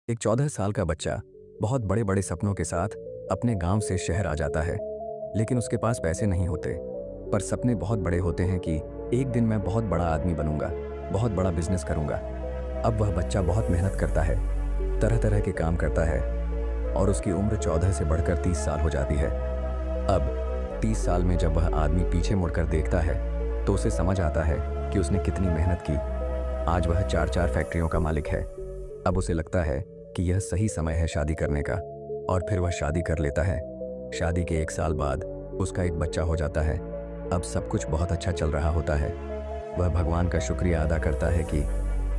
एक 14 साल का बच्चा बहुत बड़े बड़े सपनों के साथ अपने गांव से शहर आ जाता है। लेकिन उसके पास पैसे नहीं होते। पर सपने बहुत बड़े होते हैं कि एक दिन मैं बहुत बड़ा आदमी बनूंगा, बहुत बड़ा बिजनेस करूंगा। अब वह बच्चा बहुत मेहनत करता है, तरह तरह के काम करता है और उसकी उम्र 14 से बढ़कर 30 साल हो जाती है। अब 30 साल में जब वह आदमी पीछे मुड़कर देखता है तो उसे समझ आता है कि उसने कितनी मेहनत की। आज वह 4-4 फैक्ट्रियों का मालिक है। अब उसे लगता है कि यह सही समय है शादी करने का, और फिर वह शादी कर लेता है। शादी के 1 साल बाद उसका एक बच्चा हो जाता है। अब सब कुछ बहुत अच्छा चल रहा होता है। वह भगवान का शुक्रिया अदा करता है कि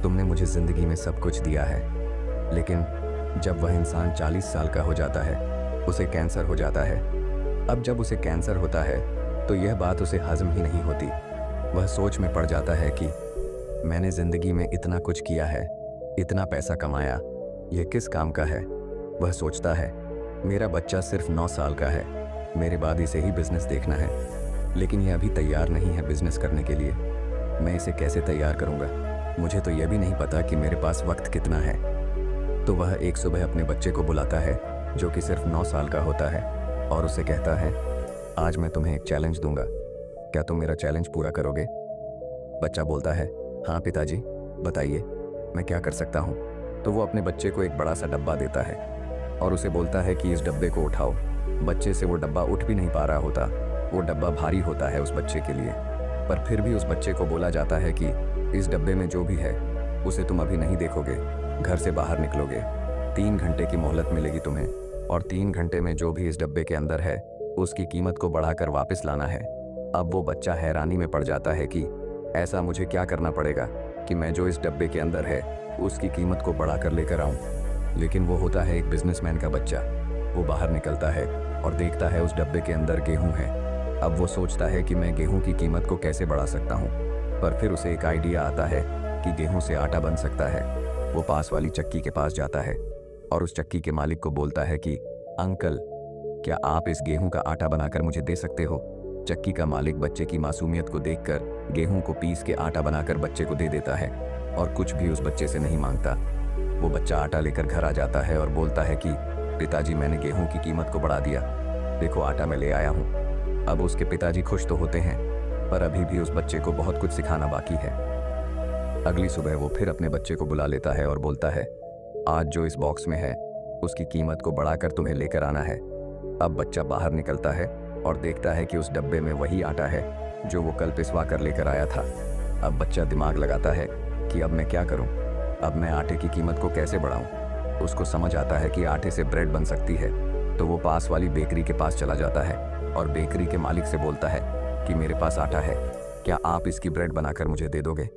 तुमने मुझे ज़िंदगी में सब कुछ दिया है। लेकिन जब वह इंसान 40 साल का हो जाता है, उसे कैंसर हो जाता है। अब जब उसे कैंसर होता है तो यह बात उसे हजम ही नहीं होती। वह सोच में पड़ जाता है कि मैंने ज़िंदगी में इतना कुछ किया है, इतना पैसा कमाया, यह किस काम का है। वह सोचता है मेरा बच्चा सिर्फ 9 साल का है, मेरे बाद इसे ही बिजनेस देखना है। लेकिन यह अभी तैयार नहीं है बिजनेस करने के लिए। मैं इसे कैसे तैयार करूंगा? मुझे तो यह भी नहीं पता कि मेरे पास वक्त कितना है। तो वह एक सुबह अपने बच्चे को बुलाता है जो कि सिर्फ 9 साल का होता है और उसे कहता है आज मैं तुम्हें एक चैलेंज दूंगा, क्या तुम मेरा चैलेंज पूरा करोगे? बच्चा बोलता है हाँ पिताजी, बताइए मैं क्या कर सकता हूँ। तो वो अपने बच्चे को एक बड़ा सा डब्बा देता है और उसे बोलता है कि इस डब्बे को उठाओ। बच्चे से वो डब्बा उठ भी नहीं पा रहा होता। वो डब्बा भारी होता है उस बच्चे के लिए। पर फिर भी उस बच्चे को बोला जाता है कि इस डब्बे में जो भी है उसे तुम अभी नहीं देखोगे, घर से बाहर निकलोगे, 3 घंटे की मोहलत मिलेगी तुम्हें, और 3 घंटे में जो भी इस डब्बे के अंदर है उसकी कीमत को बढ़ाकर वापस लाना है। अब वो बच्चा हैरानी में पड़ जाता है कि ऐसा मुझे क्या करना पड़ेगा कि मैं जो इस डब्बे के अंदर है उसकी कीमत को बढ़ाकर लेकर आऊं। लेकिन वो होता है एक बिजनेसमैन का बच्चा। वो बाहर निकलता है और देखता है उस डब्बे के अंदर गेहूं है। अब वो सोचता है कि मैं गेहूं की कीमत को कैसे बढ़ा सकता हूं। पर फिर उसे एक आइडिया आता है कि गेहूं से आटा बन सकता है। वो पास वाली चक्की के पास जाता है और उस चक्की के मालिक को बोलता है कि अंकल, क्या आप इस गेहूं का आटा बनाकर मुझे दे सकते हो? चक्की का मालिक बच्चे की मासूमियत को देखकर गेहूं को पीस के आटा बनाकर बच्चे को दे देता है और कुछ भी उस बच्चे से नहीं मांगता। वो बच्चा आटा लेकर घर आ जाता है और बोलता है कि पिताजी, मैंने गेहूं की कीमत को बढ़ा दिया, देखो आटा मैं ले आया हूं। अब उसके पिताजी खुश तो होते हैं, पर अभी भी उस बच्चे को बहुत कुछ सिखाना बाकी है। अगली सुबह वो फिर अपने बच्चे को बुला लेता है और बोलता है आज जो इस बॉक्स में है उसकी कीमत को बढ़ाकर तुम्हें लेकर आना है। अब बच्चा बाहर निकलता है और देखता है कि उस डब्बे में वही आटा है जो वो कल पिसवा कर लेकर आया था। अब बच्चा दिमाग लगाता है कि अब मैं क्या करूं, अब मैं आटे की कीमत को कैसे बढ़ाऊं। उसको समझ आता है कि आटे से ब्रेड बन सकती है। तो वो पास वाली बेकरी के पास चला जाता है और बेकरी के मालिक से बोलता है कि मेरे पास आटा है, क्या आप इसकी ब्रेड बनाकर मुझे दे दोगे?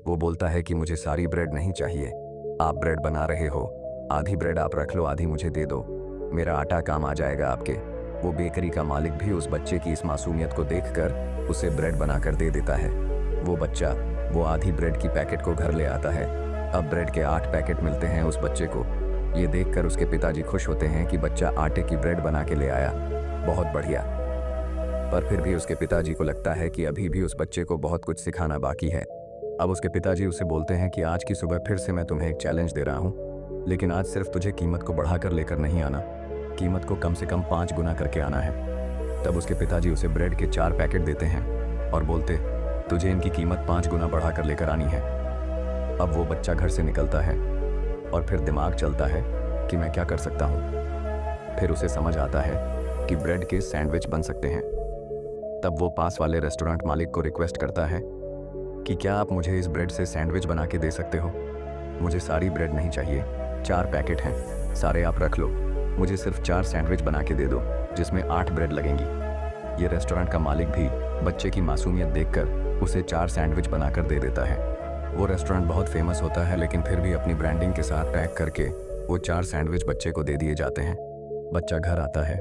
वो बोलता है कि मुझे सारी ब्रेड नहीं चाहिए, आप ब्रेड बना रहे हो, आधी ब्रेड आप रख लो, आधी मुझे दे दो, मेरा आटा काम आ जाएगा आपके। वो बेकरी का मालिक भी उस बच्चे की इस मासूमियत को देखकर उसे ब्रेड बनाकर दे देता है। वो बच्चा वो आधी ब्रेड की पैकेट को घर ले आता है। अब ब्रेड के 8 पैकेट मिलते हैं उस बच्चे को। ये देखकर उसके पिताजी खुश होते हैं कि बच्चा आटे की ब्रेड बना के ले आया, बहुत बढ़िया। पर फिर भी उसके पिताजी को लगता है कि अभी भी उस बच्चे को बहुत कुछ सिखाना बाकी है। अब उसके पिताजी उसे बोलते हैं कि आज की सुबह फिर से मैं तुम्हें एक चैलेंज दे रहा हूँ, लेकिन आज सिर्फ तुझे कीमत को बढ़ाकर लेकर नहीं आना, कीमत को कम से कम 5 गुना करके आना है। तब उसके पिताजी उसे ब्रेड के 4 पैकेट देते हैं और बोलते तुझे इनकी कीमत 5 गुना बढ़ाकर लेकर आनी है। अब वो बच्चा घर से निकलता है और फिर दिमाग चलता है कि मैं क्या कर सकता हूँ। फिर उसे समझ आता है कि ब्रेड के सैंडविच बन सकते हैं। तब वो पास वाले रेस्टोरेंट मालिक को रिक्वेस्ट करता है कि क्या आप मुझे इस ब्रेड से सैंडविच बना के दे सकते हो? मुझे सारी ब्रेड नहीं चाहिए, 4 पैकेट हैं, सारे आप रख लो, मुझे सिर्फ 4 सैंडविच बना के दे दो जिसमें 8 ब्रेड लगेंगी। ये रेस्टोरेंट का मालिक भी बच्चे की मासूमियत देखकर उसे 4 सैंडविच बनाकर दे देता है। वो रेस्टोरेंट बहुत फेमस होता है, लेकिन फिर भी अपनी ब्रांडिंग के साथ पैक करके वो 4 सैंडविच बच्चे को दे दिए जाते हैं। बच्चा घर आता है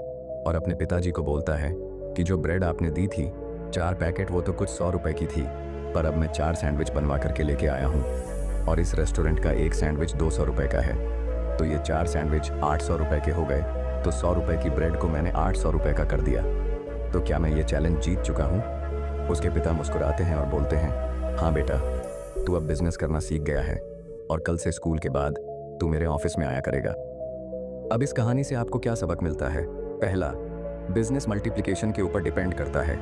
और अपने पिताजी को बोलता है कि जो ब्रेड आपने दी थी 4 पैकेट, वो तो कुछ 100 रुपए की थी, पर अब मैं 4 सैंडविच बनवा करके लेके आया हूँ और इस रेस्टोरेंट का एक सैंडविच 200 रुपए का है, तो ये 4 सैंडविच 800 रुपए के हो गए। तो 100 रुपए की ब्रेड को मैंने 800 रुपए का कर दिया। तो क्या मैं ये चैलेंज जीत चुका हूँ? उसके पिता मुस्कुराते हैं और बोलते हैं हाँ बेटा, तू अब बिजनेस करना सीख गया है और कल से स्कूल के बाद तू मेरे ऑफिस में आया करेगा। अब इस कहानी से आपको क्या सबक मिलता है? पहला, बिजनेस मल्टीप्लिकेशन के ऊपर डिपेंड करता है।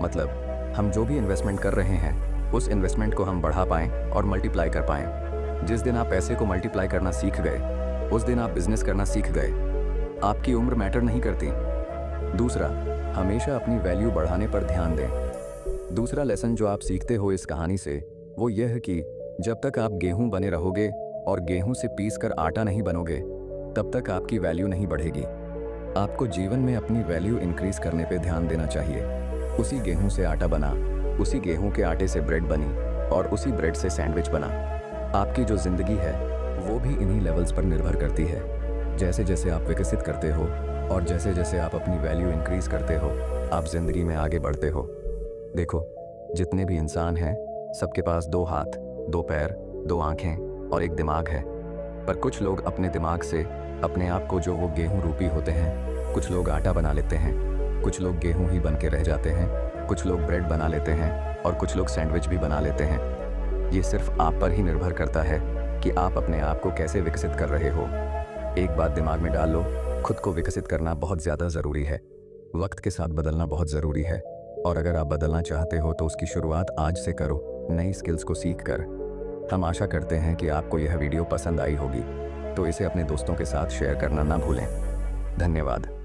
मतलब हम जो भी इन्वेस्टमेंट कर रहे हैं उस इन्वेस्टमेंट को हम बढ़ा पाएँ और मल्टीप्लाई कर पाएँ। जिस दिन आप पैसे को मल्टीप्लाई करना सीख गए उस दिन आप बिजनेस करना सीख गए। आपकी उम्र मैटर नहीं करती। दूसरा, हमेशा अपनी वैल्यू बढ़ाने पर ध्यान दें। दूसरा लेसन जो आप सीखते हो इस कहानी से वो यह है कि जब तक आप गेहूं बने रहोगे और गेहूं से पीस कर आटा नहीं बनोगे तब तक आपकी वैल्यू नहीं बढ़ेगी। आपको जीवन में अपनी वैल्यू इंक्रीज करने पे ध्यान देना चाहिए। उसी गेहूं से आटा बना, उसी गेहूं के आटे से ब्रेड बनी और उसी ब्रेड से सैंडविच बना। आपकी जो ज़िंदगी है वो भी इन्हीं लेवल्स पर निर्भर करती है। जैसे जैसे आप विकसित करते हो और जैसे जैसे आप अपनी वैल्यू इंक्रीज करते हो आप ज़िंदगी में आगे बढ़ते हो। देखो, जितने भी इंसान हैं सबके पास 2 हाथ, 2 पैर, 2 आँखें और एक दिमाग है। पर कुछ लोग अपने दिमाग से अपने आप को जो वो गेहूं रूपी होते हैं, कुछ लोग आटा बना लेते हैं, कुछ लोग गेहूं ही बन के रह जाते हैं, कुछ लोग ब्रेड बना लेते हैं और कुछ लोग सैंडविच भी बना लेते हैं। ये सिर्फ आप पर ही निर्भर करता है कि आप अपने आप को कैसे विकसित कर रहे हो। एक बात दिमाग में डाल लो, खुद को विकसित करना बहुत ज़्यादा ज़रूरी है। वक्त के साथ बदलना बहुत ज़रूरी है और अगर आप बदलना चाहते हो तो उसकी शुरुआत आज से करो, नई स्किल्स को सीख कर। हम आशा करते हैं कि आपको यह वीडियो पसंद आई होगी, तो इसे अपने दोस्तों के साथ शेयर करना ना भूलें। धन्यवाद।